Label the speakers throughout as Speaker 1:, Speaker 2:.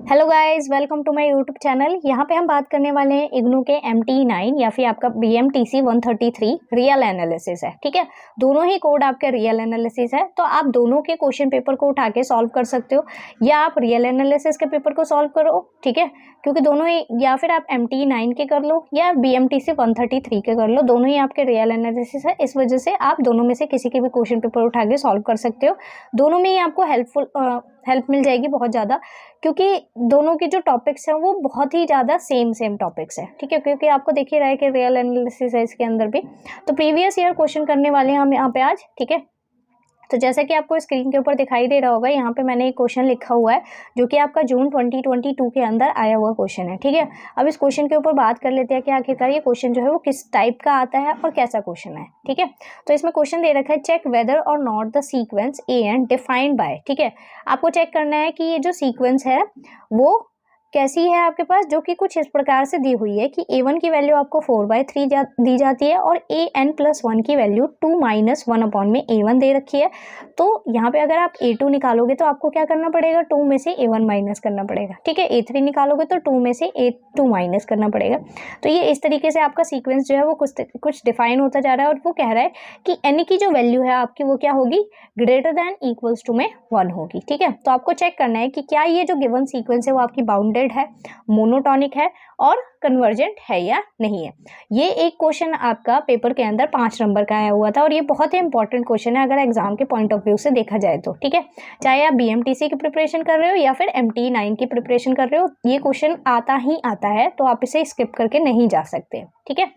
Speaker 1: Hello guys, welcome to my YouTube channel. यहाँ पे हम बात करने वाले हैं इग्नू के MT9 या फिर आपका BMTC 133 रियल एनालिसिस है। ठीक है, दोनों ही कोड आपके रियल एनालिसिस है, तो आप दोनों के क्वेश्चन पेपर को उठा के सॉल्व कर सकते हो या आप रियल एनालिसिस के पेपर को सॉल्व करो। ठीक है, क्योंकि दोनों ही, या फिर आप MT9 के कर लो या BMTC 133 के कर लो, दोनों ही आपके रियल एनालिसिस है। इस वजह से आप दोनों में से किसी के भी क्वेश्चन पेपर उठा के सॉल्व कर सकते हो। दोनों में ही आपको हेल्प मिल जाएगी बहुत ज़्यादा, क्योंकि दोनों के जो टॉपिक्स हैं वो बहुत ही ज़्यादा सेम टॉपिक्स हैं। ठीक है, क्योंकि आपको देख ही रहा है कि रियल एनालिसिस है इसके अंदर भी, तो प्रीवियस ईयर क्वेश्चन करने वाले हैं हम यहाँ पे आज। ठीक है, तो जैसा कि आपको स्क्रीन के ऊपर दिखाई दे रहा होगा, यहाँ पे मैंने एक क्वेश्चन लिखा हुआ है जो कि आपका जून 2022 के अंदर आया हुआ क्वेश्चन है। ठीक है, अब इस क्वेश्चन के ऊपर बात कर लेते हैं कि आखिरकार ये क्वेश्चन जो है वो किस टाइप का आता है और कैसा क्वेश्चन है। ठीक है, तो इसमें क्वेश्चन दे रखा है, चेक वेदर और not the sequence AN defined by. ठीक है, आपको चेक करना है कि ये जो सीक्वेंस है वो कैसी है आपके पास, जो कि कुछ इस प्रकार से दी हुई है कि A1 की वैल्यू आपको 4/3 दी जाती है और AN+1 की वैल्यू 2-1 में A1 दे रखी है। तो यहाँ पे अगर आप A2 निकालोगे तो आपको क्या करना पड़ेगा, 2 में से A1 माइनस करना पड़ेगा। ठीक है, A3 निकालोगे तो 2 में से A2 माइनस करना पड़ेगा। तो ये इस तरीके से आपका सीक्वेंस जो है वो कुछ डिफाइन होता जा रहा है और वो कह रहा है कि N की जो वैल्यू है आपकी वो क्या होगी, ग्रेटर दैन इक्वल्स टू में 1 होगी। ठीक है, तो आपको चेक करना है कि क्या ये जो गिवन सीक्वेंस है वो आपकी बाउंडेड है, मोनोटॉनिक है और कन्वर्जेंट है या नहीं है। ये एक क्वेश्चन आपका पेपर के अंदर 5 नंबर का आया हुआ था और ये बहुत ही इंपॉर्टेंट क्वेश्चन है अगर एग्जाम के पॉइंट ऑफ व्यू से देखा जाए तो। ठीक है, चाहे आप BMTC की प्रिपरेशन कर रहे हो या फिर MT9 की प्रिपरेशन कर रहे हो, ये क्वेश्चन आता ही आता है, तो आप इसे स्किप करके नहीं जा सकते। ठीक है,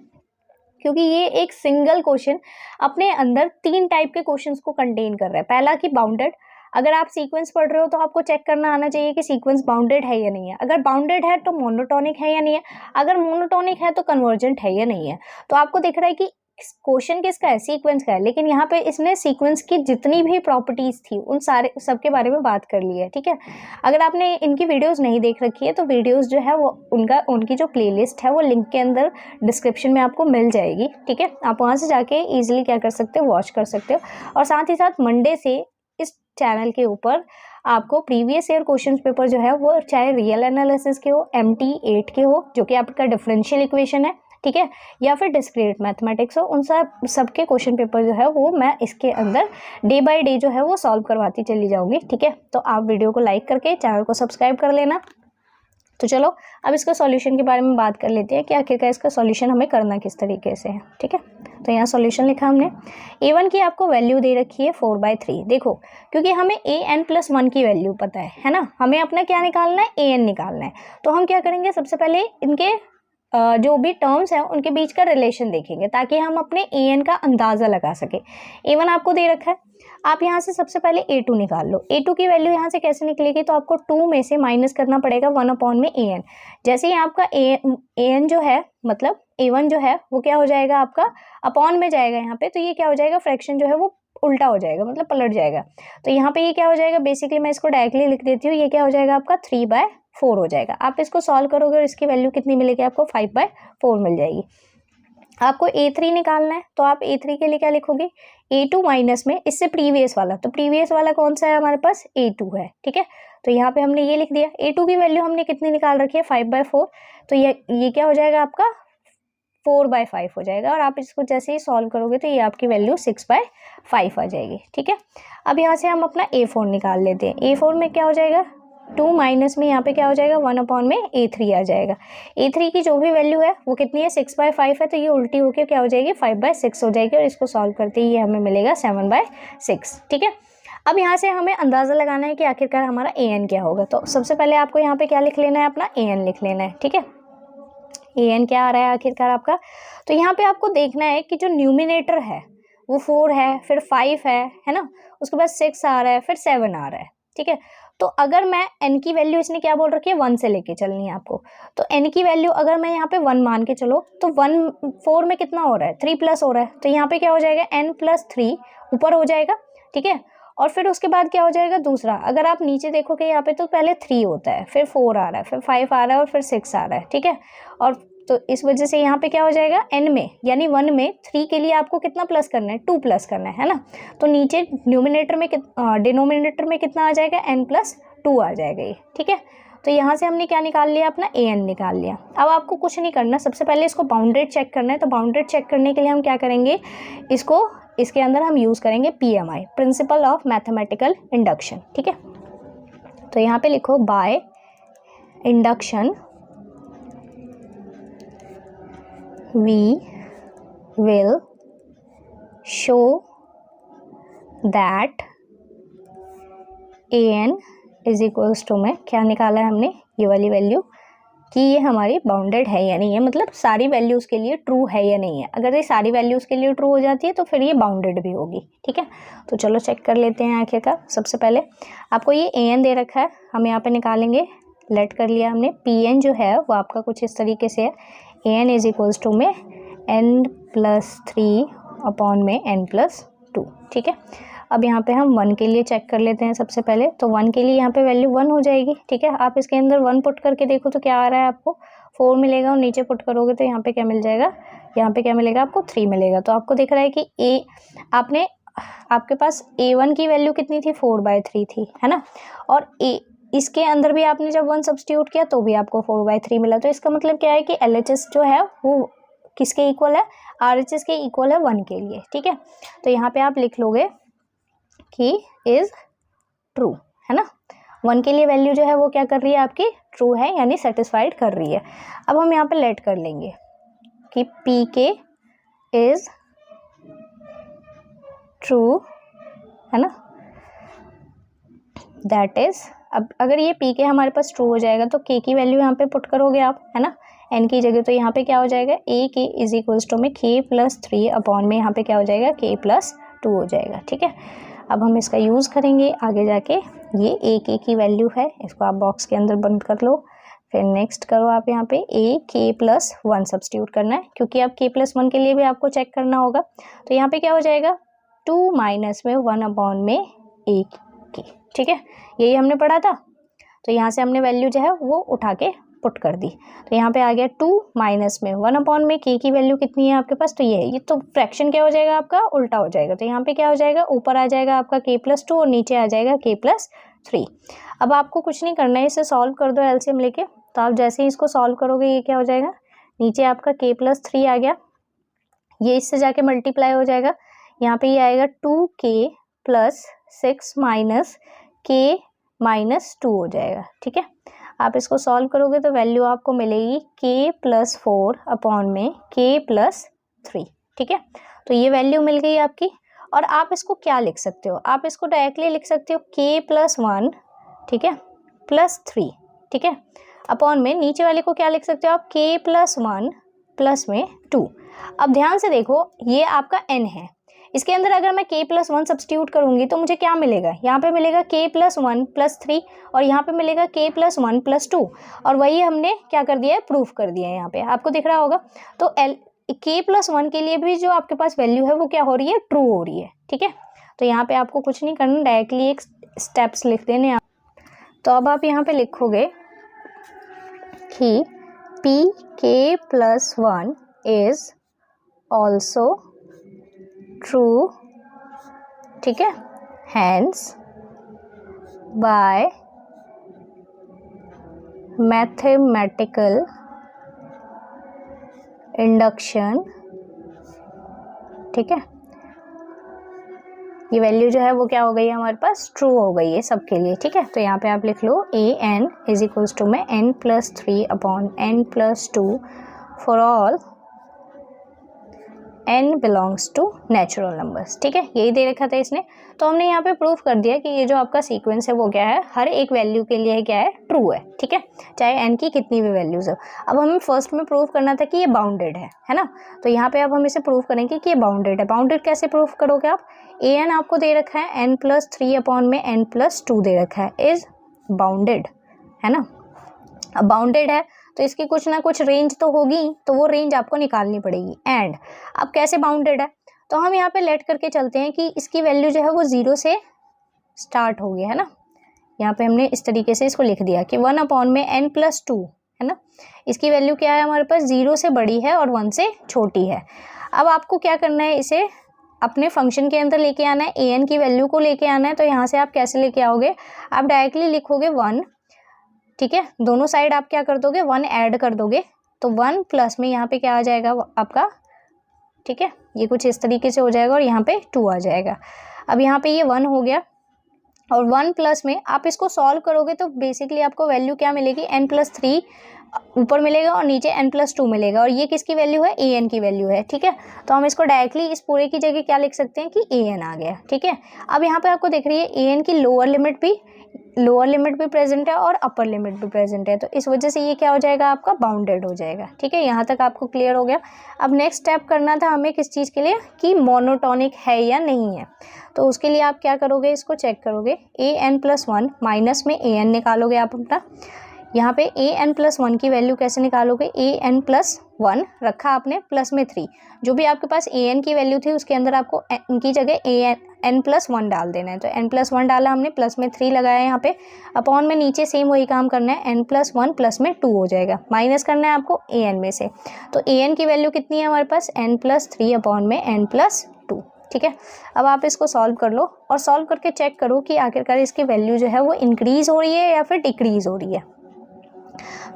Speaker 1: क्योंकि ये एक सिंगल क्वेश्चन अपने अंदर 3 टाइप के क्वेश्चंस को कंटेन कर रहा है। पहला कि बाउंडेड, अगर आप सीक्वेंस पढ़ रहे हो तो आपको चेक करना आना चाहिए कि सीक्वेंस बाउंडेड है या नहीं है। अगर बाउंडेड है तो मोनोटॉनिक है या नहीं है, अगर मोनोटॉनिक है तो कन्वर्जेंट है या नहीं है। तो आपको दिख रहा है कि क्वेश्चन किसका है, सीक्वेंस का है, लेकिन यहाँ पे इसने सीक्वेंस की जितनी भी प्रॉपर्टीज थी उन सबके बारे में बात कर ली है। ठीक है, अगर आपने इनकी वीडियोस नहीं देख रखी है तो वीडियोस जो है वो उनकी जो प्लेलिस्ट है वो लिंक के अंदर डिस्क्रिप्शन में आपको मिल जाएगी। ठीक है, आप वहाँ से जाके ईजिली क्या कर सकते हो, वॉच कर सकते हो। और साथ ही साथ मंडे से इस चैनल के ऊपर आपको प्रीवियस ईयर क्वेश्चन पेपर जो है वो चाहे रियल एनालिसिस के हो, MT8 के हो जो कि आपका डिफरेंशियल इक्वेशन है, ठीक है, या फिर डिस्क्रीट मैथमेटिक्स हो, उन सबके क्वेश्चन पेपर जो है वो मैं इसके अंदर डे बाय डे जो है वो सॉल्व करवाती चली जाऊंगी। ठीक है, तो आप वीडियो को लाइक करके चैनल को सब्सक्राइब कर लेना। तो चलो अब इसका सॉल्यूशन के बारे में बात कर लेते हैं कि आखिरकार इसका सॉल्यूशन हमें करना किस तरीके से है। ठीक है, तो यहाँ सॉल्यूशन लिखा हमने, A1 की आपको वैल्यू दे रखी है 4/3। देखो, क्योंकि हमें AN+1 की वैल्यू पता है ना, हमें अपना क्या निकालना है, AN निकालना है। तो हम क्या करेंगे, सबसे पहले इनके जो भी टर्म्स हैं उनके बीच का रिलेशन देखेंगे ताकि हम अपने AN का अंदाज़ा लगा सके। A1 आपको दे रखा है, आप यहाँ से सबसे पहले A2 निकाल लो। A2 की वैल्यू यहाँ से कैसे निकलेगी, तो आपको 2 में से माइनस करना पड़ेगा 1 में AN। जैसे ही आपका AN जो है, मतलब A1 जो है वो क्या हो जाएगा, आपका अपॉन में जाएगा यहाँ पे, तो ये क्या हो जाएगा, फ्रैक्शन जो है वो उल्टा हो जाएगा, मतलब पलट जाएगा। तो यहाँ पे ये क्या हो जाएगा, बेसिकली मैं इसको डायरेक्टली लिख देती हूँ, ये क्या हो जाएगा आपका 3/4 हो जाएगा। आप इसको सॉल्व करोगे और इसकी वैल्यू कितनी मिलेगी, आपको 5/4 मिल जाएगी। आपको A3 निकालना है, तो आप A3 के लिए क्या लिखोगे, A2 माइनस में इससे प्रीवियस वाला, तो प्रीवियस वाला कौन सा है हमारे पास, A2 है। ठीक है, तो यहाँ पे हमने ये लिख दिया। A2 की वैल्यू हमने कितनी निकाल रखी है, 5/4, तो ये क्या हो जाएगा आपका 4/5 हो जाएगा। और आप इसको जैसे ही सॉल्व करोगे तो ये आपकी वैल्यू 6/5 आ जाएगी। ठीक है, अब यहाँ से हम अपना A4 निकाल लेते हैं। A4 में क्या हो जाएगा, 2 माइनस में यहाँ पे क्या हो जाएगा, 1 में A3 आ जाएगा। A3 की जो भी वैल्यू है वो कितनी है, 6/5 है, तो ये उल्टी होकर क्या हो जाएगी, 5/6 हो जाएगी। और इसको सॉल्व करते ही ये हमें मिलेगा 7/6। ठीक है, अब यहाँ से हमें अंदाज़ा लगाना है कि आखिरकार हमारा AN क्या होगा। तो सबसे पहले आपको यहाँ पे क्या लिख लेना है, अपना AN लिख लेना है। ठीक है, AN क्या आ रहा है आखिरकार आपका, तो यहाँ पे आपको देखना है कि जो न्यूमिनेटर है वो 4 है, फिर 5 है ना, उसके बाद 6 आ रहा है, फिर 7 आ रहा है। ठीक है, तो अगर मैं N की वैल्यू, इसने क्या बोल रखी है, 1 से लेके चलनी है आपको, तो N की वैल्यू अगर मैं यहाँ पे 1 मान के चलो तो 4 में कितना हो रहा है, 3 प्लस हो रहा है, तो यहाँ पे क्या हो जाएगा, N+3 ऊपर हो जाएगा। ठीक है, और फिर उसके बाद क्या हो जाएगा दूसरा, अगर आप नीचे देखोगे यहाँ पे तो पहले 3 होता है, फिर 4 आ रहा है, फिर 5 आ रहा है और फिर 6 आ रहा है। ठीक है, और तो इस वजह से यहाँ पे क्या हो जाएगा, N में यानी 1 में 3 के लिए आपको कितना प्लस करना है, 2 प्लस करना है ना। तो नीचे डिनोमिनेटर में कितना आ जाएगा, N+2 आ जाएगा ये। ठीक है, तो यहाँ से हमने क्या निकाल लिया, अपना an निकाल लिया। अब आपको कुछ नहीं करना, सबसे पहले इसको बाउंडेड चेक करना है। तो बाउंडेड चेक करने के लिए हम क्या करेंगे, इसके अंदर हम यूज़ करेंगे PMI, principle of mathematical induction. ठीक है, तो यहाँ पे लिखो by induction we will show that an is equals to में क्या निकाला है हमने, ये वाली वैल्यू, कि ये हमारी बाउंडेड है या नहीं है, मतलब सारी वैल्यूज़ के लिए ट्रू है या नहीं है। अगर ये सारी वैल्यूज़ के लिए ट्रू हो जाती है तो फिर ये बाउंडेड भी होगी। ठीक है, तो चलो चेक कर लेते हैं आखिरकार। सबसे पहले आपको ये an दे रखा है, हम यहाँ पे निकालेंगे, लेट कर लिया हमने। Pn जो है वो आपका कुछ इस तरीके से है, an इज इक्वल्स टू में n+3 अपॉन में n+2। ठीक है, अब यहाँ पे हम 1 के लिए चेक कर लेते हैं सबसे पहले। तो 1 के लिए यहाँ पे वैल्यू 1 हो जाएगी। ठीक है, आप इसके अंदर 1 पुट करके देखो तो क्या आ रहा है, आपको 4 मिलेगा, और नीचे पुट करोगे तो यहाँ पे क्या मिल जाएगा, यहाँ पे क्या मिलेगा, आपको 3 मिलेगा। तो आपको दिख रहा है कि आपके पास a1 की वैल्यू कितनी थी, 4/3 थी, है ना, और इसके अंदर भी आपने जब 1 सब्स्टिट्यूट किया तो भी आपको 4/3 मिला। तो इसका मतलब क्या है कि LHS जो है वो किसके इक्वल है, RHS के इक्वल है 1 के लिए। ठीक है, तो यहाँ पे आप लिख लोगे कि इज ट्रू, है ना, 1 के लिए वैल्यू जो है वो क्या कर रही है, आपकी ट्रू है, यानी सेटिस्फाइड कर रही है। अब हम यहाँ पे लेट कर लेंगे कि PK इज ट्रू, है ना, दैट इज, अब अगर ये PK हमारे पास ट्रू हो जाएगा तो K की वैल्यू यहाँ पे पुट करोगे आप, है ना, n की जगह। तो यहाँ पे क्या हो जाएगा, AK इज इक्वल्स टू में K+3 अपॉन में यहाँ पे क्या हो जाएगा, K+2 हो जाएगा। ठीक है, अब हम इसका यूज़ करेंगे आगे जाके। ये AK की वैल्यू है, इसको आप बॉक्स के अंदर बंद कर लो। फिर नेक्स्ट करो आप यहाँ पे AK+1 सब्स्टिट्यूट करना है, क्योंकि अब K+1 के लिए भी आपको चेक करना होगा। तो यहाँ पे क्या हो जाएगा, 2 माइनस में 1 अपॉन में AK। ठीक है, यही हमने पढ़ा था। तो यहाँ से हमने वैल्यू जो है वो उठा के पुट कर दी। तो यहाँ पे आ गया 2 माइनस में 1 अपॉन में K की वैल्यू कितनी है आपके पास, तो ये है। ये तो फ्रैक्शन क्या हो जाएगा आपका, उल्टा हो जाएगा। तो यहाँ पे क्या हो जाएगा, ऊपर आ जाएगा आपका K+2 और नीचे आ जाएगा K+3। अब आपको कुछ नहीं करना है, इसे सॉल्व कर दो एलसीएम लेके। तो आप जैसे ही इसको सॉल्व करोगे ये क्या हो जाएगा, नीचे आपका K+3 आ गया, ये इससे जाके मल्टीप्लाई हो जाएगा। यहाँ पे ये आएगा 2K+6 माइनस K-2 हो जाएगा। ठीक है, आप इसको सॉल्व करोगे तो वैल्यू आपको मिलेगी K+4 अपॉन में K+3। ठीक है, तो ये वैल्यू मिल गई आपकी। और आप इसको क्या लिख सकते हो, आप इसको डायरेक्टली लिख सकते हो K+1, ठीक है, +3, ठीक है, अपॉन में नीचे वाले को क्या लिख सकते हो आप, K+1 प्लस में 2। अब ध्यान से देखो, ये आपका n है, इसके अंदर अगर मैं K+1 सब्स्टिट्यूट करूंगी तो मुझे क्या मिलेगा, यहाँ पे मिलेगा K+1 +3 और यहाँ पे मिलेगा K+1 +2। और वही हमने क्या कर दिया है, प्रूफ कर दिया है। यहाँ पे आपको दिख रहा होगा। तो K+1 के लिए भी जो आपके पास वैल्यू है वो क्या हो रही है, ट्रू हो रही है। ठीक है, तो यहाँ पे आपको कुछ नहीं करना, डायरेक्टली एक स्टेप्स लिख देने आप। तो अब आप यहाँ पे लिखोगे कि PK+1 इज ऑल्सो ट्रू, ठीक है, हैंस बाय मैथमेटिकल इंडक्शन। ठीक है, ये वैल्यू जो है वो क्या हो गई है, हमारे पास ट्रू हो गई है सबके लिए। ठीक है, तो यहाँ पे आप लिख लो an इज इक्वल्स टू में n+3 upon n+2 for all n belongs to natural numbers. ठीक है, यही दे रखा था इसने। तो हमने यहाँ पे प्रूफ कर दिया कि ये जो आपका सीक्वेंस है वो क्या है, हर एक वैल्यू के लिए क्या है, ट्रू है। ठीक है, चाहे n की कितनी भी वैल्यूज हो। अब हमें फर्स्ट में प्रूफ करना था कि ये बाउंडेड है ना। तो यहाँ पे अब हम इसे प्रूफ करेंगे कि ये बाउंडेड है। बाउंडेड कैसे प्रूफ करोगे आप, an आपको दे रखा है n+3 अपॉन में n+2 दे रखा है, इज बाउंडेड, है ना। अब बाउंडेड है तो इसकी कुछ ना कुछ रेंज तो होगी, तो वो रेंज आपको निकालनी पड़ेगी। एंड अब कैसे बाउंडेड है, तो हम यहाँ पे लेट करके चलते हैं कि इसकी वैल्यू जो है वो 0 से स्टार्ट हो गया, है ना। यहाँ पे हमने इस तरीके से इसको लिख दिया कि 1 अपॉन में n+2, है ना। इसकी वैल्यू क्या है हमारे पास, 0 से बड़ी है और 1 से छोटी है। अब आपको क्या करना है, इसे अपने फंक्शन के अंदर लेके आना है, an की वैल्यू को लेके आना है। तो यहाँ से आप कैसे लेके आओगे, आप डायरेक्टली लिखोगे 1 ठीक है, दोनों साइड आप क्या कर दोगे, 1 ऐड कर दोगे, तो 1 प्लस में यहाँ पे क्या आ जाएगा आपका, ठीक है, ये कुछ इस तरीके से हो जाएगा और यहाँ पे 2 आ जाएगा। अब यहाँ पे ये 1 हो गया और 1 प्लस में आप इसको सॉल्व करोगे तो बेसिकली आपको वैल्यू क्या मिलेगी, n+3 ऊपर मिलेगा और नीचे n+2 मिलेगा, और ये किसकी वैल्यू है, an की वैल्यू है। ठीक है, तो हम इसको डायरेक्टली इस पूरे की जगह क्या लिख सकते हैं कि an आ गया। ठीक है, अब यहाँ पे आपको दिख रही है an की लोअर लिमिट भी प्रेजेंट है और अपर लिमिट भी प्रेजेंट है, तो इस वजह से ये क्या हो जाएगा, आपका बाउंडेड हो जाएगा। ठीक है, यहाँ तक आपको क्लियर हो गया। अब नेक्स्ट स्टेप करना था हमें किस चीज़ के लिए, कि मोनोटोनिक है या नहीं है। तो उसके लिए आप क्या करोगे, इसको चेक करोगे, an+1 माइनस में an निकालोगे आप अपना। यहाँ पे an+1 की वैल्यू कैसे निकालोगे, an+1 रखा आपने प्लस में 3, जो भी आपके पास an की वैल्यू थी उसके अंदर आपको n की जगह n+1 डाल देना है। तो n+1 डाला हमने, प्लस में 3 लगाया यहाँ पे, अपॉन में नीचे सेम वही काम करना है, n+1 प्लस में 2 हो जाएगा, माइनस करना है आपको an में से। तो an की वैल्यू कितनी है हमारे पास, n+3 अपॉन में n+2। ठीक है, अब आप इसको सॉल्व कर लो और सॉल्व करके चेक करो कि आखिरकार इसकी वैल्यू जो है वो इंक्रीज़ हो रही है या फिर डिक्रीज़ हो रही है।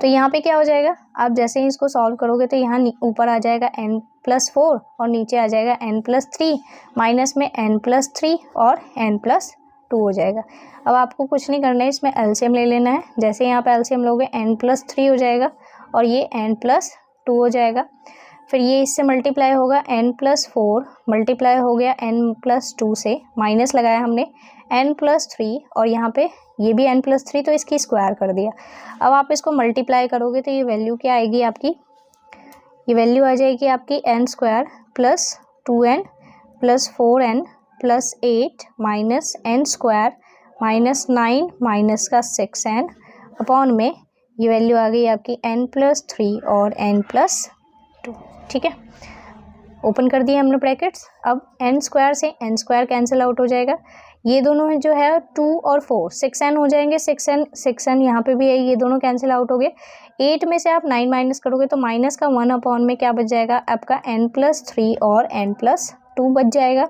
Speaker 1: तो यहाँ पे क्या हो जाएगा, आप जैसे ही इसको सॉल्व करोगे तो यहाँ ऊपर आ जाएगा n+4 और नीचे आ जाएगा n+3, माइनस में n+3 और n+2 हो जाएगा। अब आपको कुछ नहीं करना है, इसमें एलसीएम ले लेना है। जैसे यहाँ पे एलसीएम लोगे n+3 हो जाएगा और ये n+2 हो जाएगा, फिर ये इससे मल्टीप्लाई होगा, n+4 मल्टीप्लाई हो गया n+2 से, माइनस लगाया हमने n+3 और यहाँ पे ये भी n+3, तो इसकी स्क्वायर कर दिया। अब आप इसको मल्टीप्लाई करोगे तो ये वैल्यू क्या आएगी आपकी, ये वैल्यू आ जाएगी आपकी n² plus 2n plus 4n plus 8 minus n² minus 9 minus का 6n अपॉन में ये वैल्यू आ गई आपकी n+3 और n+2। ठीक है, ओपन कर दिए हमने ब्रैकेट्स। अब n² से n² कैंसिल आउट हो जाएगा, ये दोनों जो है 2 और 4 6n हो जाएंगे, 6n यहाँ पे भी है, ये दोनों कैंसिल आउट हो गए। 8 में से आप 9 माइनस करोगे तो माइनस का 1 अपॉन में क्या बच जाएगा आपका n+3 और n+2 बच जाएगा।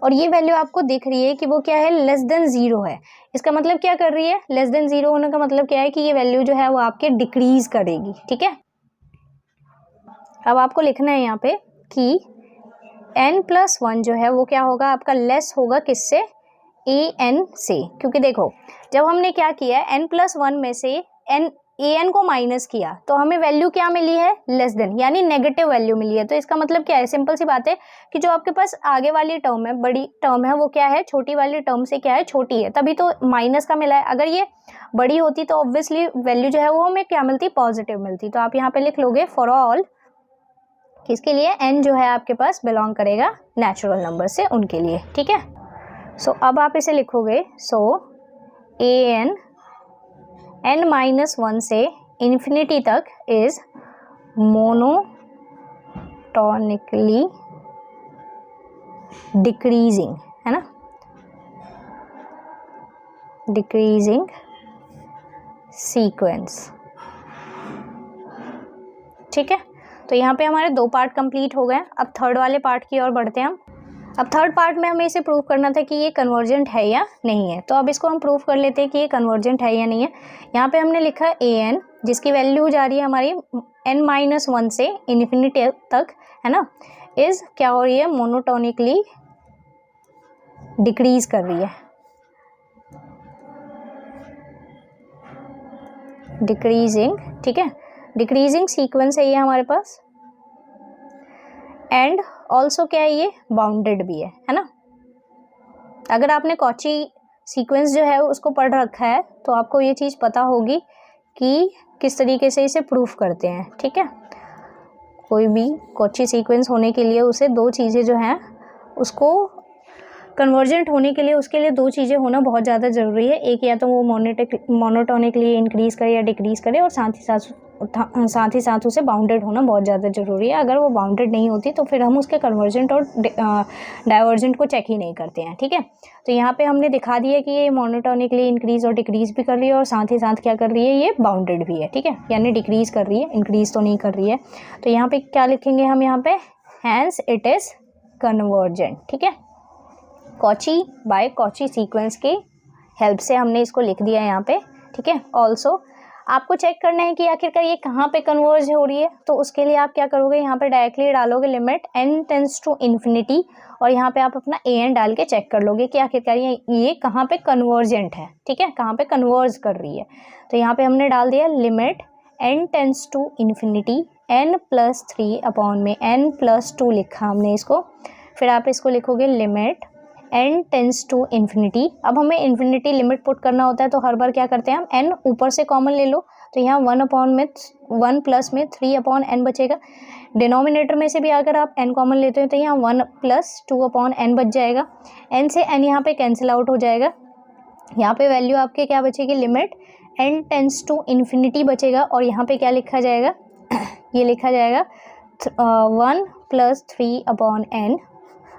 Speaker 1: और ये वैल्यू आपको दिख रही है कि वो क्या है, लेस देन 0 है। इसका मतलब क्या कर रही है, लेस देन 0 होने का मतलब क्या है कि ये वैल्यू जो है वो आपके डिक्रीज करेगी। ठीक है, अब आपको लिखना है यहाँ पे कि n+1 जो है वो क्या होगा आपका, लेस होगा किससे, an से, क्योंकि देखो जब हमने क्या किया है n+1 में से an को माइनस किया तो हमें वैल्यू क्या मिली है, लेस देन, यानी नेगेटिव वैल्यू मिली है। तो इसका मतलब क्या है, सिंपल सी बात है कि जो आपके पास आगे वाली टर्म है, बड़ी टर्म है, वो क्या है, छोटी वाली टर्म से क्या है, छोटी है, तभी तो माइनस का मिला है। अगर ये बड़ी होती तो ऑब्वियसली वैल्यू जो है वो हमें क्या मिलती, पॉजिटिव मिलती। तो आप यहाँ पे लिख लोगे फॉर ऑल, किसके लिए, n जो है आपके पास बिलोंग करेगा नेचुरल नंबर से, उनके लिए। ठीक है, सो अब आप इसे लिखोगे, सो n-1 से इन्फिनिटी तक इज मोनोटोनिकली डिक्रीजिंग, है ना, डिक्रीजिंग सीक्वेंस। ठीक है, तो यहाँ पे हमारे 2 पार्ट कंप्लीट हो गए। अब थर्ड वाले पार्ट की ओर बढ़ते हैं हम। अब थर्ड पार्ट में हमें इसे प्रूव करना था कि ये कन्वर्जेंट है या नहीं है। तो अब इसको हम प्रूव कर लेते हैं कि ये कन्वर्जेंट है या नहीं है। यहाँ पे हमने लिखा an, जिसकी वैल्यू जा रही है हमारी n-1 से इन्फिनिटी तक, है ना, इज क्या हो रही है, मोनोटोनिकली डिक्रीज कर रही है, डिक्रीजिंग। ठीक है, डिक्रीजिंग सीक्वेंस है ये हमारे पास, एंड ऑल्सो क्या है, ये बाउंडेड भी है ना। अगर आपने कॉची सीक्वेंस जो है उसको पढ़ रखा है तो आपको ये चीज़ पता होगी कि किस तरीके से इसे प्रूफ करते हैं। ठीक है, कोई भी कॉची सीक्वेंस होने के लिए उसे 2 चीज़ें जो हैं, उसको कन्वर्जेंट होने के लिए उसके लिए 2 चीज़ें होना बहुत ज़्यादा ज़रूरी है। एक, या तो वो मोनोटोनिकली इंक्रीज़ करे या डिक्रीज़ करे, और साथ ही साथ उसे बाउंडेड होना बहुत ज़्यादा ज़रूरी है। अगर वो बाउंडेड नहीं होती तो फिर हम उसके कन्वर्जेंट और डाइवर्जेंट को चेक ही नहीं करते हैं। ठीक है, तो यहाँ पे हमने दिखा दिया कि ये मोनोटोनिकली इंक्रीज़ और डिक्रीज़ भी कर रही है और साथ ही साथ क्या कर रही है, ये बाउंडेड भी है। ठीक है, यानी डिक्रीज़ कर रही है, इंक्रीज़ तो नहीं कर रही है। तो यहाँ पे क्या लिखेंगे हम, यहाँ पे हैंस इट इज़ कन्वर्जेंट। ठीक है, कॉची बाय कॉची सीक्वेंस की हेल्प से हमने इसको लिख दिया यहाँ पे। ठीक है, ऑल्सो आपको चेक करना है कि आखिरकार ये कहाँ पे कन्वर्ज हो रही है। तो उसके लिए आप क्या करोगे, यहाँ पे डायरेक्टली डालोगे limit n tends to infinity, और यहाँ पे आप अपना an डाल के चेक कर लोगे कि आखिरकार ये कहाँ पे कन्वर्जेंट है, ठीक है, कहाँ पे कन्वर्ज कर रही है। तो यहाँ पे हमने डाल दिया limit n tends to infinity n+3 upon में n+2 लिखा हमने इसको। फिर आप इसको लिखोगे limit n tends to infinity. अब हमें इन्फिनिटी लिमिट पुट करना होता है, तो हर बार क्या करते हैं हम, n ऊपर से कॉमन ले लो, तो यहाँ 1 प्लस में 3/n बचेगा। डिनोमिनेटर में से भी अगर आप n कॉमन लेते हो तो यहाँ 1 + 2/n बच जाएगा। n से n यहाँ पे कैंसिल आउट हो जाएगा। यहाँ पे वैल्यू आपके क्या बचेगी, limit n tends to infinity बचेगा, और यहाँ पे क्या लिखा जाएगा, ये लिखा जाएगा 1 + 3/n,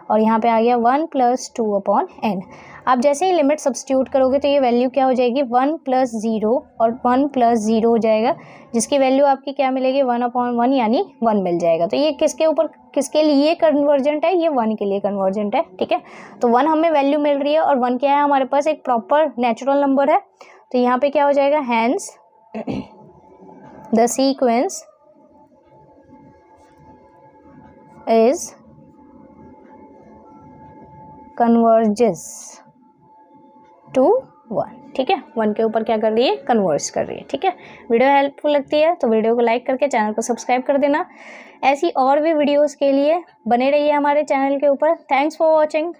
Speaker 1: और यहाँ पे आ गया 1 + 2/n। आप जैसे ही लिमिट सब्स्टिट्यूट करोगे तो ये वैल्यू क्या हो जाएगी, 1 + 0 और 1 + 0 हो जाएगा, जिसकी वैल्यू आपकी क्या मिलेगी, 1/1 यानी 1 मिल जाएगा। तो ये किसके लिए कन्वर्जेंट है, ये 1 के लिए कन्वर्जेंट है, ठीक है। तो 1 हमें वैल्यू मिल रही है, और 1 क्या है, हमारे पास एक प्रॉपर नेचुरल नंबर है। तो यहाँ पे क्या हो जाएगा, hence the sequence is converges to 1, ठीक है। 1 के ऊपर क्या कर रही है, कन्वर्ज कर रही है, ठीक है। वीडियो हेल्पफुल लगती है तो वीडियो को लाइक करके चैनल को सब्सक्राइब कर देना। ऐसी और भी वीडियोस के लिए बने रहिए हमारे चैनल के ऊपर। Thanks for watching.